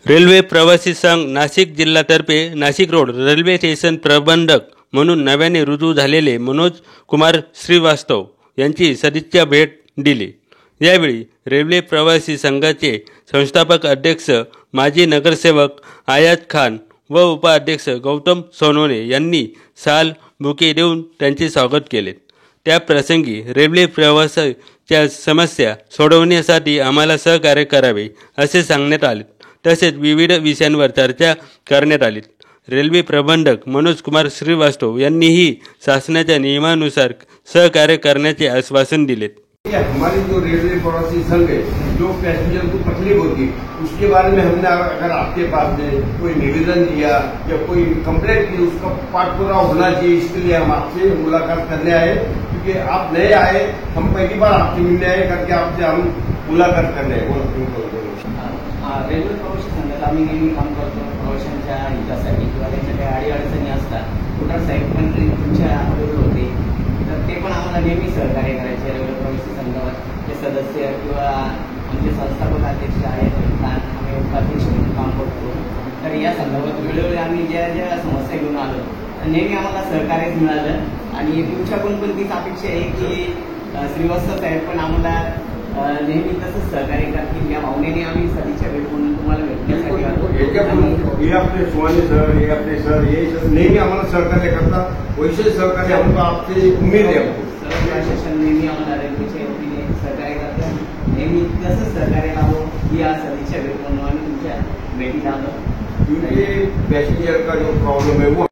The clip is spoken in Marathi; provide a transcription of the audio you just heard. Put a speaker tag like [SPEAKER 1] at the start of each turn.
[SPEAKER 1] रेल्वे प्रवासी संघ नाशिक जिल्हातर्फे नाशिक रोड रेल्वे स्टेशन प्रबंधक म्हणून नव्याने रुजू झालेले मनोज कुमार श्रीवास्तव यांची सदिच्छा भेट दिली। यावेळी रेल्वे प्रवासी संघाचे संस्थापक अध्यक्ष माजी नगरसेवक आयाज खान व उपाध्यक्ष गौतम सोनवणे यांनी साल बुके देऊन त्यांचे स्वागत केले। त्या प्रसंगी रेल्वे प्रवासाच्या समस्या सोडवण्यासाठी आम्हाला सहकार्य करावे असे सांगण्यात आले। तसेच विविध विषयांवर चर्चा करण्यात आली। रेल्वे प्रबंधक मनोज कुमार श्रीवास्तव यांनीही शासनाच्या नियमानुसार सहकार्य करण्याचे आश्वासन दिले।
[SPEAKER 2] हमारी जो रेलवे प्रवासी संघ है, जो पैसेंजर को तकलीफ होती उसके बारे में हमने अगर आपके पास में कोई निवेदन दिया या कोई कंप्लेंट की, उसका पाठपुरा होना चाहिए। इसके लिए हम आपसे मुलाकात करने आए, क्योंकि आप नए आए, हम पहली बार आपसे मिलने आए करके आपसे हम मुलाकात करने
[SPEAKER 3] रेल्वे प्रवासी संघात आम्ही नेहमी काम करतो प्रवाशांच्या हितासाठी किंवा त्यांच्या काही अडीअडचणी असतात। कुठं साहेब पण तुमच्या बरोबर होते, तर ते पण आम्हाला नेहमी सहकार्य करायचे। रेल्वे प्रवासी संघाचे सदस्य किंवा आमचे संस्थापक अध्यक्ष आहेत, आम्ही उपाध्यक्ष म्हणून काम करतो। तर या संदर्भात वेळोवेळी आम्ही ज्या ज्या समस्या घेऊन आलो नेहमी आम्हाला सहकार्यच मिळालं आणि तुमच्याकडून पण तीच अपेक्षा आहे की श्रीवास्तव साहेब पण आम्हाला नेहमी तसंच सहकार्य करतील। या भावनेने आम्ही सदिच्छा भेट म्हणून तुम्हाला भेटण्यासाठी आलो।
[SPEAKER 2] ये अपने सुहाने सर, ये अपने सर, ये सर नेहमी आम्हाला सहकार्य करतात। वैसे सहकार्य हमको आपसे उम्मीद है।
[SPEAKER 3] सर्व प्रशासन नेहमी आम्हाला रेल्वेच्या वतीने सहकार्य करतात। नेहमी तसंच सहकार्य लावो या सदिच्छा भेट म्हणून आम्ही तुमच्या भेटीला आलो।
[SPEAKER 2] पैसेंजर का जो प्रॉब्लम है वो